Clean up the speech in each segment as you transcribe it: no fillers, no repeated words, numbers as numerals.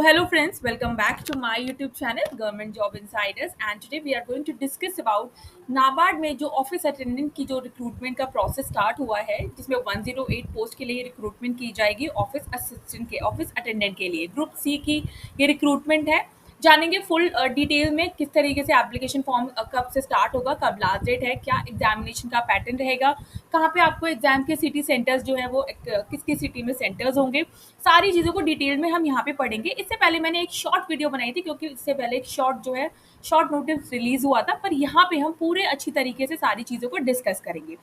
Hello friends, welcome back to my YouTube channel Government Job Insiders, and today we are going to discuss about NABARD में जो office attendant की जो recruitment का process start हुआ है, जिसमें 108 पोस्ट के लिए रिक्रूटमेंट की जाएगी ऑफिस असिस्टेंट के ऑफिस अटेंडेंट के लिए। ग्रुप सी की ये रिक्रूटमेंट है। जानेंगे फुल डिटेल में किस तरीके से एप्लीकेशन फॉर्म कब से स्टार्ट होगा, कब लास्ट डेट है, क्या एग्जामिनेशन का पैटर्न रहेगा, कहाँ पे आपको एग्जाम के सिटी सेंटर्स जो है वो किस किस सिटी में सेंटर्स होंगे, सारी चीज़ों को डिटेल में हम यहाँ पे पढ़ेंगे। इससे पहले मैंने एक शॉर्ट वीडियो बनाई थी, क्योंकि इससे पहले एक शॉर्ट नोटिस रिलीज हुआ था, पर यहाँ पे हम पूरे अच्छी तरीके से सारी चीज़ों को डिस्कस करेंगे।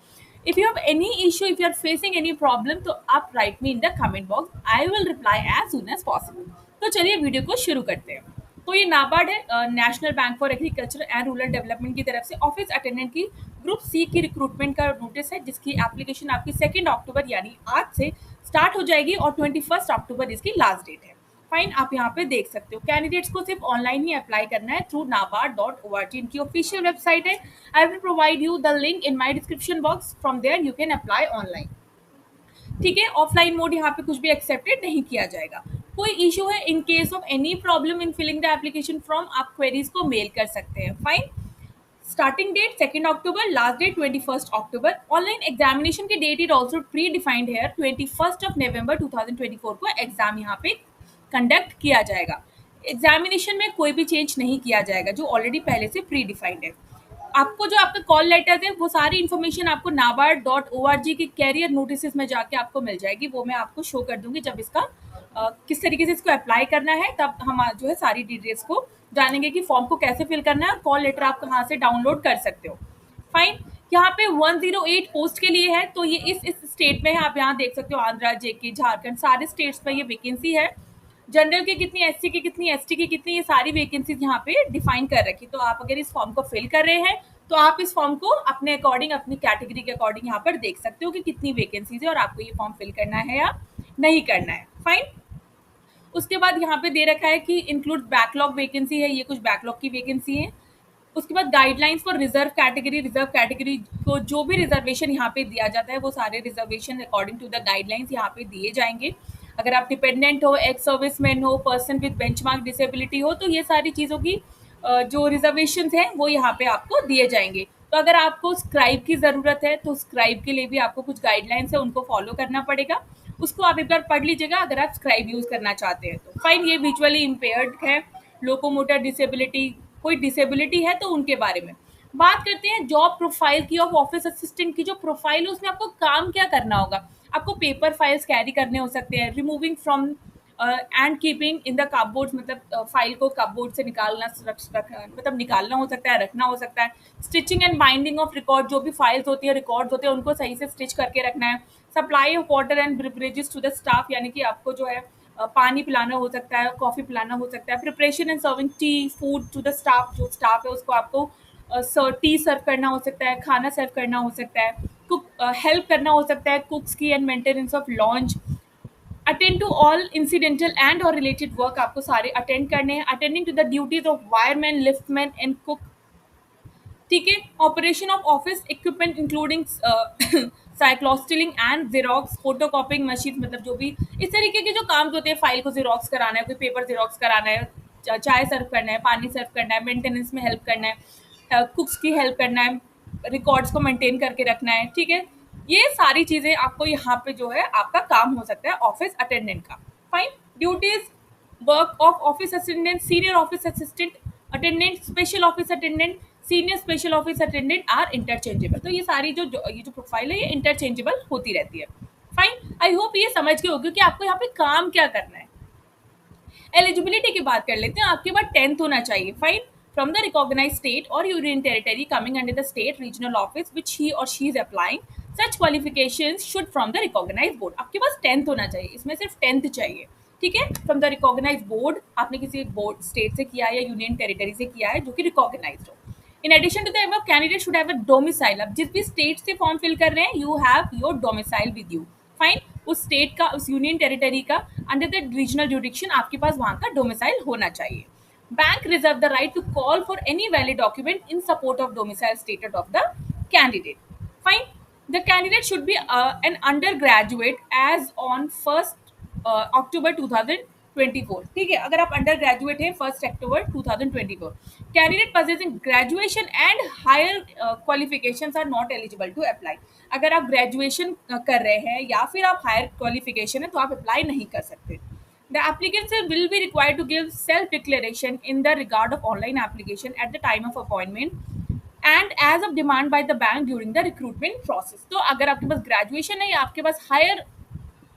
If you have any issue, if you are facing any problem, तो आप write me in the comment box, I will reply as soon as possible. तो चलिए वीडियो को शुरू करते हैं। तो ये नाबार्ड है, national bank for agriculture and rural development की तरफ से ऑफिस अटेंडेंट की ग्रुप सी की रिक्रूटमेंट का नोटिस है, जिसकी एप्लीकेशन आपकी 2 अक्टूबर यानी आज से स्टार्ट हो जाएगी और 21 अक्टूबर इसकी लास्ट डेट है। फाइन, आप यहाँ पे देख सकते हो। कैंडिडेट्स को सिर्फ ऑनलाइन ही अप्लाई करना है थ्रू nabard.org, इनकी ऑफिशियल वेबसाइट है। I will provide you the link in my description box, from there you can apply online. ठीक है, ऑफलाइन मोड यहाँ पे कुछ भी एक्सेप्टेड नहीं किया जाएगा। कोई इशू है, in case of any problem in filling the application form, आप क्वेरीज को मेल कर सकते हैं। Fine, starting date 2 October, last date 21 October. Online examination की date is also predefined है, 21 नवंबर 2024 को एग्जाम यहाँ पे कंडक्ट किया जाएगा। एग्जामिनेशन में कोई भी चेंज नहीं किया जाएगा, जो ऑलरेडी पहले से प्री डिफाइंड है। आपको जो आपका कॉल लेटर है, वो सारी इन्फॉर्मेशन आपको nabard.org के कैरियर नोटिस में जाके आपको मिल जाएगी। वो मैं आपको शो कर दूंगी जब इसका किस तरीके से इसको अप्लाई करना है, तब हम जो है सारी डिटेल्स को जानेंगे कि फॉर्म को कैसे फिल करना है। कॉल लेटर आप कहाँ से डाउनलोड कर सकते हो। फाइन, यहाँ पे 108 पोस्ट के लिए है, तो ये इस स्टेट में है। आप यहाँ देख सकते हो, आंध्रा, जेके, झारखंड, सारे स्टेट्स में ये वैकेंसी है। जनरल के कितनी, एससी की कितनी, एसटी की कितनी, ये सारी वैकेंसीज यहाँ पे डिफाइन कर रखी। तो आप अगर इस फॉर्म को फिल कर रहे हैं, तो आप इस फॉर्म को अपने अकॉर्डिंग, अपनी कैटेगरी के अकॉर्डिंग यहाँ पर देख सकते हो कि कितनी वैकेंसीज है और आपको ये फॉर्म फिल करना है या नहीं करना है। फाइन, उसके बाद यहाँ पे दे रखा है कि इंक्लूड बैकलॉग वैकेंसी है, ये कुछ बैकलॉग की वैकेंसी है। उसके बाद गाइडलाइंस फॉर रिजर्व कैटेगरी को जो भी रिजर्वेशन यहाँ पे दिया जाता है, वो सारे reservation according to the guidelines यहाँ पे दिए जाएंगे। अगर आप डिपेंडेंट हो, एक्स सर्विसमैन हो, पर्सन विद बेंचमार्क डिसेबिलिटी हो, तो ये सारी चीज़ों की जो रिजर्वेशन है वो यहाँ पे आपको दिए जाएंगे। तो अगर आपको स्क्राइब की ज़रूरत है, तो स्क्राइब के लिए भी आपको कुछ गाइडलाइंस है, उनको फॉलो करना पड़ेगा। उसको आप एक बार पढ़ लीजिएगा अगर आप स्क्राइब यूज़ करना चाहते हैं तो। फाइन, ये विजुअली इम्पेयर्ड है, लोकोमोटर डिसेबिलिटी, कोई डिसेबिलिटी है तो उनके बारे में बात करते हैं। जॉब प्रोफाइल की ऑफ ऑफिस असिस्टेंट की जो प्रोफाइल है, उसमें आपको काम क्या करना होगा। आपको पेपर फाइल्स कैरी करने हो सकते हैं, removing from and keeping in the cupboards, मतलब फाइल को कपबोर्ड से निकालना, मतलब निकालना हो सकता है, रखना हो सकता है। Stitching and binding of record, जो भी फाइल्स होती है, रिकॉर्ड्स होते हैं, उनको सही से स्टिच करके रखना है। Supply of water and beverages to the staff, यानी कि आपको जो है पानी पिलाना हो सकता है, कॉफ़ी पिलाना हो सकता है। Preparation and serving tea food to the staff, जो स्टाफ है उसको आपको टी सर्व करना हो सकता है, खाना सर्व करना हो सकता है। कुक हेल्प करना हो सकता है, कुक्स की and maintenance of launch. Attend to all incidental and और रिलेटेड वर्क, आपको सारे अटेंड करने हैं। Attending to the duties of wireman, liftman and cook. ठीक है, operation of office equipment including cyclostyling and xerox, photo copying machine, मतलब जो भी इस तरीके के जो काम होते हैं, फाइल को जेरोक्स कराना है, कोई पेपर जेरोक्स कराना है, चाय सर्व करना है, पानी सर्व करना है, मेंटेनेंस में हेल्प करना है, कुक्स की हेल्प करना है, रिकॉर्ड्स को मेंटेन करके रखना है। ठीक है, ये सारी चीज़ें आपको यहाँ पे जो है आपका काम हो सकता है ऑफिस अटेंडेंट का। Fine, duties work of office attendant, senior office assistant attendant, special office attendant, senior special office attendant are interchangeable. तो ये सारी ये जो प्रोफाइल है, ये इंटरचेंजेबल होती रहती है। फाइन, आई होप ये समझ गए होगे कि आपको यहाँ पे काम क्या करना है। एलिजिबिलिटी की बात कर लेते हैं। आपके पास 10th होना चाहिए। Fine, from the recognise state और union territory coming under the state regional office which he और she is applying, such qualifications should from the recognise board. आपके पास 10th होना चाहिए, इसमें सिर्फ 10th चाहिए। ठीक है, फ्रॉम द रिकॉग्नाइज बोर्ड, आपने किसी बोर्ड स्टेट से किया है या यूनियन टेरिटरी से किया है जो कि रिकॉग्नाइज हो। In addition to the above, candidate should have a domicile. अब जिस भी स्टेट से फॉर्म फिल कर रहे हैं, you have your domicile with you. Fine, उस स्टेट का, उस यूनियन टेरिटरी का अंडर द रीजनल जुडिक्शन आपके पास वहां का डोमिसाइल होना चाहिए। Bank reserve the right to call for any valid document in support of domicile status of the candidate. Fine, the candidate should be an undergraduate age on 1 October 2000 2024, ठीक है। अगर आप अंडर ग्रेजुएट हैं 1 अक्टूबर 2024, candidate possessing graduation and higher qualifications are not eligible to apply. अगर आप graduation कर रहे हैं या फिर आप हायर क्वालिफिकेशन है तो आप अप्लाई नहीं कर सकते। The applicants will be required to give self-declaration in the regard of online application at the time of appointment and as of demand by the bank during the recruitment process। तो अगर आपके पास graduation है या आपके पास higher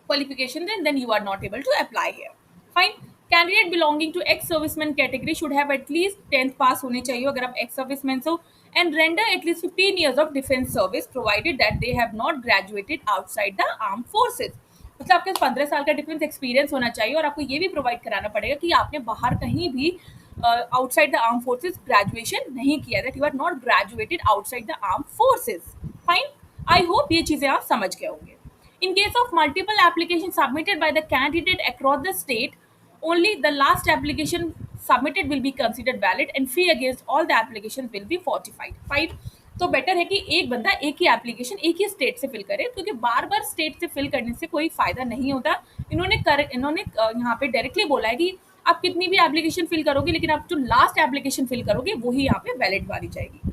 qualification, then you are not able to apply here। Fine। Candidate belonging to ex serviceman category should have at least 10th pass होने चाहिए अगर आप ex serviceman हो, and render at least 15 years of defense service provided that they have not graduated outside the armed forces। मतलब आपके 15 साल का defence experience होना चाहिए और आपको ये भी प्रोवाइड कराना पड़ेगा कि आपने बाहर कहीं भी outside the arm forces graduation नहीं किया, that you are not graduated outside the arm forces. Fine. I hope ये चीजें आप समझ गए होंगे। In case of multiple applications submitted by the candidate across the state, only the last application submitted will be considered valid and fee against all the applications will be fortified। Fine. तो better है कि एक बंदा एक ही application एक ही state से fill करे, क्योंकि बार बार स्टेट से फिल करने से कोई फायदा नहीं होता। इन्होंने यहाँ पे डायरेक्टली बोला है कि आप कितनी भी एप्लीकेशन फिल करोगे लेकिन आप जो लास्ट एप्लीकेशन फिल करोगे वही यहाँ पे वैलिड मानी जाएगी।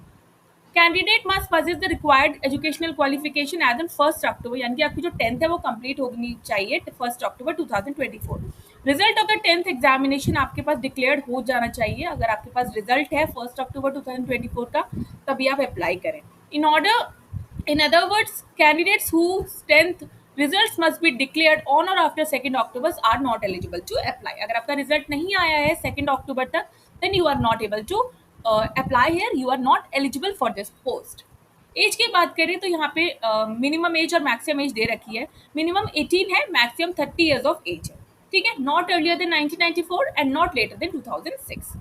Candidate must possess the required educational qualification age on 1 October, यानी कि आपकी जो 10th है वो कंप्लीट होनी चाहिए 1 अक्टूबर 2024। Result of the 10th examination आपके पास डिक्लेयर्ड हो जाना चाहिए। अगर आपके पास रिजल्ट है 1 अक्टूबर 2024 का तभी आप अप्लाई करें। In other words, candidates whose 10th results must be declared on or after 2 October are not eligible to apply। अगर आपका रिजल्ट नहीं आया है 2 अक्टूबर तक, then you are not able to apply here, you are not eligible for this post। Age की बात करें तो यहाँ पे मिनिमम एज और मैक्सिमम एज दे रखी है। मिनिमम 18 है, मैक्सिमम 30 ईयर्स ऑफ एज है, ठीक है। Not earlier than 1994 and not later than 2006।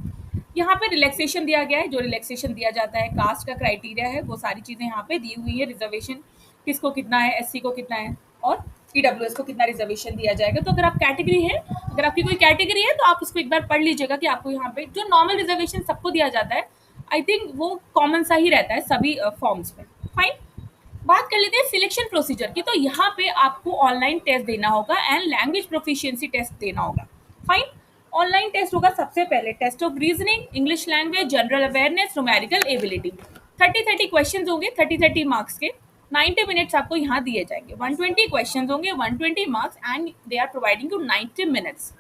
यहाँ पे रिलैक्सेशन दिया गया है, जो रिलैक्सेशन दिया जाता है कास्ट का क्राइटेरिया है वो सारी चीज़ें यहाँ पे दी हुई है। रिजर्वेशन किसको कितना है, एससी को कितना है और ईडब्ल्यूएस को कितना रिजर्वेशन दिया जाएगा। तो अगर आप कैटेगरी है, अगर आपकी कोई कैटेगरी है तो आप उसको एक बार पढ़ लीजिएगा कि आपको यहाँ पे जो नॉर्मल रिजर्वेशन सबको दिया जाता है, आई थिंक वो कॉमन सा ही रहता है सभी फॉर्म्स में। फाइन। बात कर लेते हैं सिलेक्शन प्रोसीजर की। तो यहाँ पे आपको ऑनलाइन टेस्ट देना होगा एंड लैंग्वेज प्रोफिशिएंसी टेस्ट देना होगा। फाइन। ऑनलाइन टेस्ट होगा सबसे पहले test of reasoning, English language, general awareness, numerical ability. 30 question होंगे 30 मार्क्स के। 90 मिनट्स आपको यहाँ दिए जाएंगे। 120 क्वेश्चन होंगे 120 marks and they are providing you 90 minutes.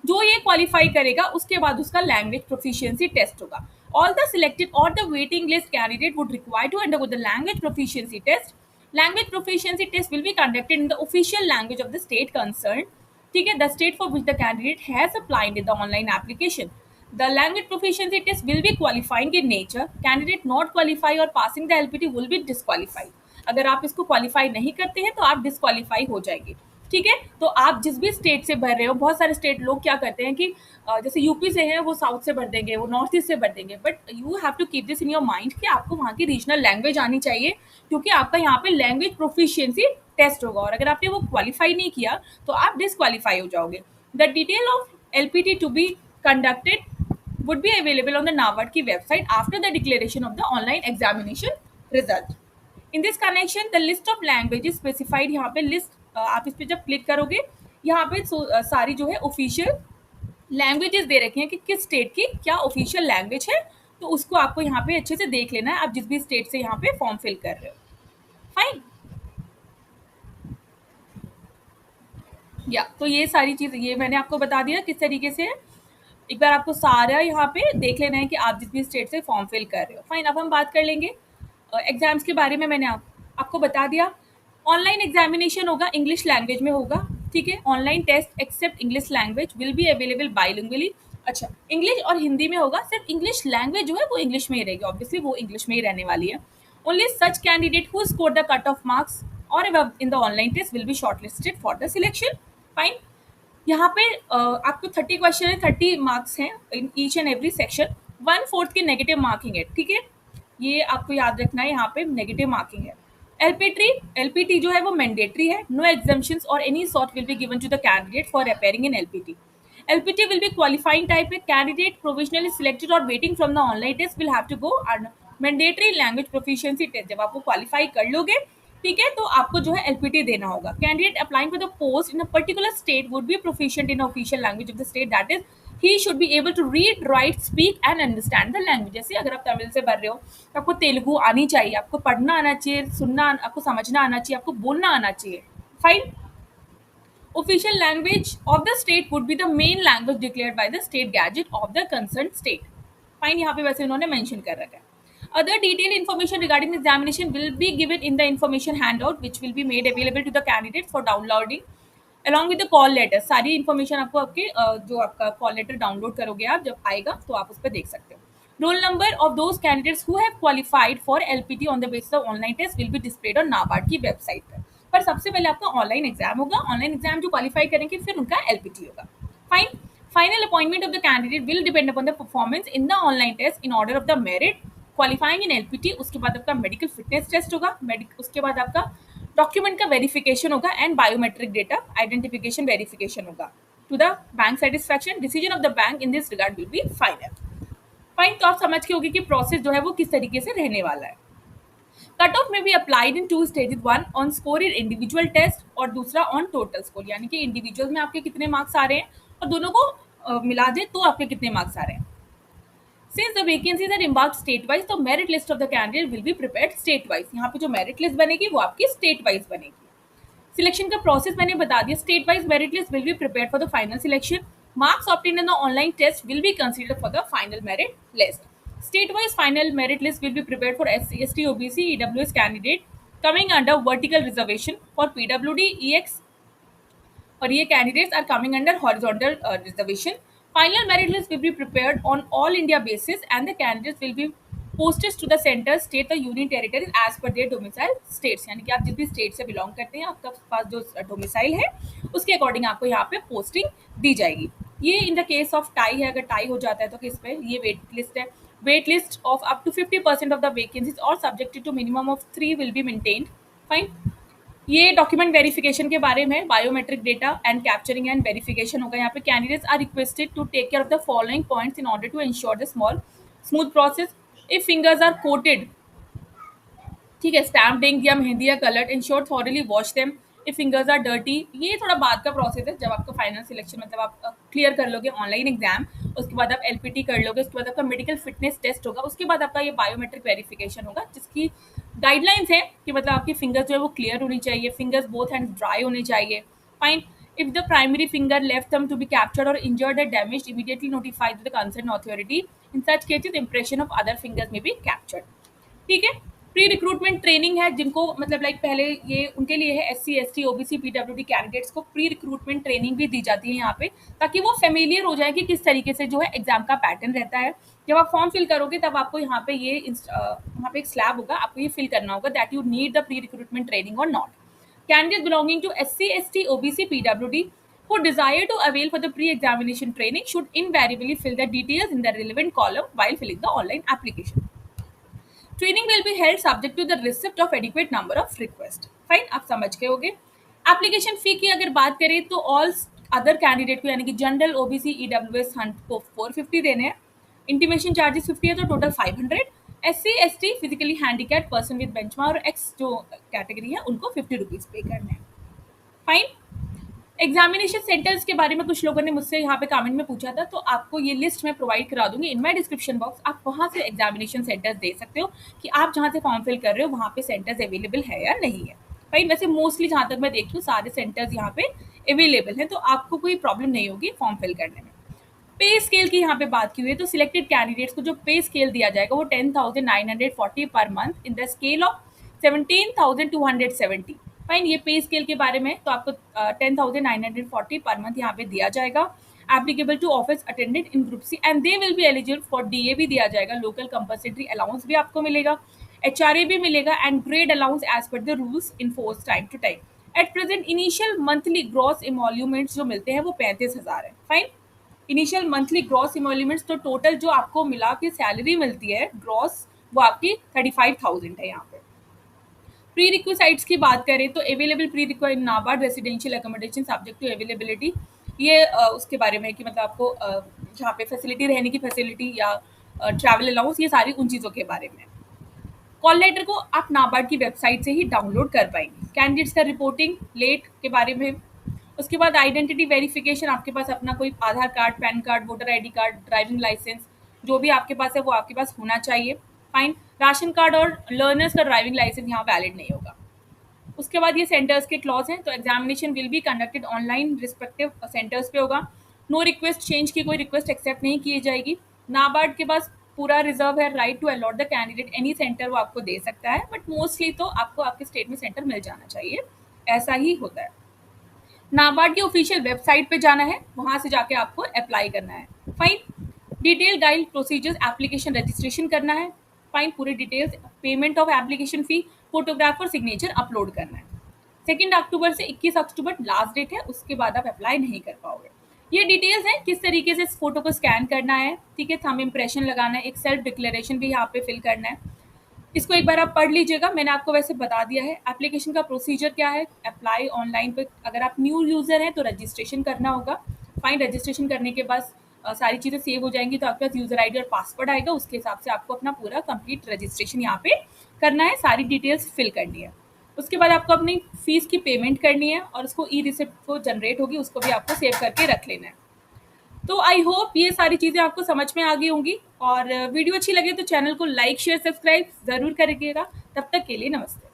जो ये क्वालिफाई करेगा उसके बाद उसका लैंग्वेज प्रोफिशिएंसी टेस्ट होगा। All the selected or the waiting list candidate would require to undergo the language proficiency test। Language proficiency test will be conducted in the official language of the state concerned, ठीक है, the state for which the candidate has applied in the online application। The language proficiency test will be qualifying in nature। Candidate not qualify or passing the LPT will be disqualified। अगर आप इसको qualify नहीं करते हैं तो आप disqualify हो जाएंगे, ठीक है। तो आप जिस भी स्टेट से भर रहे हो, बहुत सारे स्टेट लोग क्या करते हैं कि जैसे यूपी से है वो साउथ से भर देंगे, वो नॉर्थ ईस्ट से भर देंगे, but you have to keep this in your mind कि आपको वहाँ की रीजनल लैंग्वेज आनी चाहिए, क्योंकि आपका यहाँ पे लैंग्वेज प्रोफिशिएंसी टेस्ट होगा और अगर आपने वो क्वालिफाई नहीं किया तो आप डिस्क्वालीफाई हो जाओगे। The detail of LPT to be conducted would be available on the NABARD की website after the declaration of the online examination result. In this connection the list of languages specified, यहाँ पे list आप इस पे जब click करोगे यहाँ पे सारी जो है ऑफिशियल लैंग्वेजेस दे रखी हैं कि किस स्टेट की क्या ऑफिशियल लैंग्वेज है, तो उसको आपको यहाँ पे अच्छे से देख लेना है आप जिस भी स्टेट से यहाँ पे फॉर्म फिल कर रहे हो। फाइन। या तो ये सारी चीज़ ये मैंने आपको बता दिया किस तरीके से है। एक बार आपको सारा यहाँ पे देख लेना है कि आप जिस भी स्टेट से फॉर्म फिल कर रहे हो। फाइन। अब हम बात कर लेंगे एग्जाम्स के बारे में। मैंने आपको बता दिया ऑनलाइन एग्जामिनेशन होगा, इंग्लिश लैंग्वेज में होगा, ठीक है। Online test except English language will be available bilingually. अच्छा, इंग्लिश और हिंदी में होगा, सिर्फ इंग्लिश लैंग्वेज जो है वो इंग्लिश में ही रहेगी, ऑब्वियसली वो इंग्लिश में ही रहने वाली है। Only such candidate who score the cut off marks और above in the online test will be shortlisted for the selection. Fine. यहाँ पे आपको 30 क्वेश्चन है, 30 मार्क्स हैं in each and every section. 1/4 की नेगेटिव मार्किंग है, ठीक है, ये आपको याद रखना है, यहाँ पे नेगेटिव मार्किंग है। LPT जो है वो मैंडेटरी है। नो एग्जम्पशंस और any sort will be given to the candidate for appearing in LPT। LPT will be qualifying type है। कैंडिडेट प्रोविजनली सिलेक्टेड और waiting from the online test will have to go mandatory language proficiency test. जब आप वो qualify कर लोगे ठीक है, तो आपको जो है एलपीटी देना होगा। Candidate applying for the post in a particular state would be proficient in official language of the state, that is he should be able to read write speak and understand the language. जैसे अगर आप तमिल से भर रहे हो तो आपको तेलुगु आनी चाहिए, आपको पढ़ना आना चाहिए, सुनना आपको समझना आना चाहिए, आपको बोलना आना चाहिए। Fine. Official language of the state would be the main language declared by the state gadget of the concerned state. Fine, यहाँ पे वैसे उन्होंने मेंशन कर रखा है। Other detailed information regarding the examination will be given in the information handout, which will be made available to the candidates for downloading along with the call letter। सारी information आपको आपके जो आपका कॉल लेटर डाउनलोड करोगे आप जब आएगा तो आप उस पर देख सकते हो। Roll number of those candidates who have qualified for LPT on the basis of online test will be displayed on NABARD की वेबसाइट पर सबसे पहले आपका ऑनलाइन एग्जाम होगा, ऑनलाइन एग्जाम जो क्वालिफाई करेंगे फिर उनका एलपीटी होगा। Fine. Final appointment of the candidate will depend upon the performance in the online test in order of the merit qualifying in LPT. उसके बाद आपका मेडिकल फिटनेस टेस्ट होगा, उसके बाद आपका डॉक्यूमेंट का वेरिफिकेशन होगा and biometric data identification verification होगा। To the bank satisfaction decision of the bank in this regard will be final. Fine, तो आप समझ के होगी कि प्रोसेस जो है वो किस तरीके से रहने वाला है। कट ऑफ में भी applied in two stages, one on score in individual test और दूसरा ऑन टोटल स्कोर, यानी कि इंडिविजुअल में आपके कितने मार्क्स आ रहे हैं और दोनों को मिला दे तो आपके कितने मार्क्स आ रहे हैं। Since the vacancies are embarked state wise, the merit list of the candidate will be prepared state wise। यहाँ पे जो मेरिट लिस्ट बनेगी वो आपकी स्टेट वाइज बनेगी। सिलेक्शन का प्रोसेस मैंने बता दिया। State wise merit list will be prepared for the final selection. Marks obtained in the online test will be considered for the final merit list. State wise final merit list will be prepared for SC, ST, OBC, EWS candidate coming under vertical reservation for PWD, EX और ये candidates are coming under horizontal reservation. Final merit list will be prepared on all India basis and the candidates will be posted to the center, state or union territories as per their domicile states। यानी कि आप जिस भी state से belong करते हैं आपका पास जो डोमिसाइल है उसके अकॉर्डिंग आपको यहाँ पे पोस्टिंग दी जाएगी। ये in the case of tie है, अगर टाई हो जाता है तो किस पे ये वेट लिस्ट है। Wait list of up to 50% of the vacancies और subjected to minimum of 3 will be maintained. Fine. ये डॉक्यूमेंट वेरिफिकेशन के बारे में, biometric data and capturing and verification होगा। यहाँ पे candidates are requested to take care of the following points in order to ensure the smooth process. If fingers are coated, ठीक है, stamp ink या मेहंदी या colour, ensure thoroughly wash them. If fingers are dirty, ये थोड़ा बाद का process है। जब आपका फाइनल सिलेक्शन मतलब आप क्लियर कर लोगे ऑनलाइन एग्जाम, उसके बाद आप एलपीटी कर लोगे, उसके बाद आपका मेडिकल फिटनेस टेस्ट होगा, उसके बाद आपका ये बायोमेट्रिक वेरिफिकेशन होगा जिसकी गाइडलाइंस है कि मतलब आपकी फिंगर्स जो है वो क्लियर होनी चाहिए, फिंगर्स बोथ हैंड ड्राई होने चाहिए। Fine. If the primary finger left thumb to be captured और injured or damaged, immediately notify to the concerned authority. In such cases, impression of other fingers may be captured. ठीक है। Pre recruitment training है जिनको मतलब like पहले ये उनके लिए है, SC, ST, OBC, PWD candidates को प्री रिक्रूटमेंट ट्रेनिंग भी दी जाती है यहाँ पे, ताकि वो फेमिलियर हो जाए कि किस तरीके से जो है एग्जाम का पैटर्न रहता है। जब आप फॉर्म फिल करोगे तब आपको यहाँ पे ये यहाँ पे एक स्लैब होगा, आपको ये फिल करना होगा that you need the pre recruitment training और not. Candidate belonging to SC, ST, OBC, PWD who desire to avail for the pre-examination training should invariably fill the details in the relevant column while filling the online application. Training will be held subject to the receipt of adequate number of request. Fine, आप समझ गए होगे। Application fee की अगर बात करें तो all other candidate को यानी कि जनरल, ओबीसी, ईडब्ल्यूएस हंट को 450 देने हैं। इंटीमेशन चार्जेस 50 है तो total 500। SC, ST, physically handicapped person with benchmark और एक्स जो कैटेगरी है उनको 50 रुपीज पे करने हैं। फाइन। एग्जामिनेशन सेंटर्स के बारे में कुछ लोगों ने मुझसे यहाँ पे कमेंट में पूछा था, तो आपको ये लिस्ट मैं प्रोवाइड करा दूंगी इन माय डिस्क्रिप्शन बॉक्स। आप वहाँ से एग्जामिनेशन सेंटर्स दे सकते हो कि आप जहाँ से फॉर्म फिल कर रहे हो वहाँ पे सेंटर्स अवेलेबल है या नहीं है। भाई वैसे मोस्टली जहाँ तक मैं देखी हूँ सारे सेंटर्स यहाँ पे अवेलेबल हैं, तो आपको कोई प्रॉब्लम नहीं होगी फॉर्म फिल करने में। पे स्केल की यहाँ पे बात की हुई है तो सिलेक्टेड कैंडिडेट्स को जो पे स्केल दिया जाएगा वो 10,940 per month in the scale of 17,270। Fine, ये पे स्केल के बारे में तो आपको 10,940 पर मंथ यहाँ पे दिया जाएगा। Applicable to office attendant in group C and they will be eligible for DA भी दिया जाएगा, लोकल कंपल्सरी अलाउंस भी आपको मिलेगा, HRA भी मिलेगा and grade allowance as per the rules in force time to time. At present initial monthly gross emoluments जो मिलते हैं वो 35,000 है। Fine, initial monthly gross emoluments तो टोटल जो आपको मिला के सैलरी मिलती है ग्रॉस वो आपकी 35,000 है। यहाँ पे प्री रिक्विसाइट्स की बात करें तो available pre required NABARD residential accommodation subject to availability, ये उसके बारे में है कि मतलब आपको जहाँ पे फैसिलिटी रहने की फैसिलिटी या ट्रैवल अलाउंस, ये सारी उन चीज़ों के बारे में। कॉल लेटर को आप नाबार्ड की वेबसाइट से ही डाउनलोड कर पाएंगे। कैंडिडेट्स का रिपोर्टिंग लेट के बारे में, उसके बाद आइडेंटिटी वेरिफिकेशन, आपके पास अपना कोई Aadhaar card, PAN card, voter ID card, driving licence जो भी आपके पास है वो आपके पास होना चाहिए। फाइन। राशन कार्ड और लर्नर्स का ड्राइविंग लाइसेंस यहाँ वैलिड नहीं होगा। उसके बाद ये सेंटर्स के क्लॉज हैं, तो examination will be conducted online respective centres पे होगा। नो रिक्वेस्ट चेंज की कोई रिक्वेस्ट एक्सेप्ट नहीं की जाएगी। नाबार्ड के पास पूरा रिजर्व है right to allot the candidate any centre, वो आपको दे सकता है, बट मोस्टली तो आपको आपके स्टेट में सेंटर मिल जाना चाहिए, ऐसा ही होता है। नाबार्ड की ऑफिशियल वेबसाइट पे जाना है, वहां से जाके आपको अप्लाई करना है। Fine. Detail guide procedures, application registration करना है। फाइन। पूरी details, payment of application fee, photographer signature upload करना है। 2 अक्टूबर से 21 अक्टूबर लास्ट डेट है, उसके बाद आप अप्लाई नहीं कर पाओगे। ये डिटेल्स हैं किस तरीके से इस फोटो को स्कैन करना है, ठीक है, थंब इम्प्रेशन लगाना है, एक सेल्फ डिक्लेरेशन भी यहाँ पे फिल करना है। इसको एक बार आप पढ़ लीजिएगा, मैंने आपको वैसे बता दिया है। एप्लीकेशन का प्रोसीजर क्या है, अप्लाई ऑनलाइन पे, अगर आप न्यू यूज़र हैं तो रजिस्ट्रेशन करना होगा। फाइन। रजिस्ट्रेशन करने के बाद सारी चीज़ें सेव हो जाएंगी, तो आपके पास यूज़र आईडी और पासवर्ड आएगा, उसके हिसाब से आपको अपना पूरा कंप्लीट रजिस्ट्रेशन यहाँ पे करना है, सारी डिटेल्स फिल करनी है। उसके बाद आपको अपनी फीस की पेमेंट करनी है और उसको ई रिसिप्ट को जनरेट होगी, उसको भी आपको सेव करके रख लेना है। तो आई होप ये सारी चीज़ें आपको समझ में आ गई होंगी, और वीडियो अच्छी लगे तो चैनल को लाइक शेयर सब्सक्राइब ज़रूर करिएगा। तब तक के लिए नमस्ते।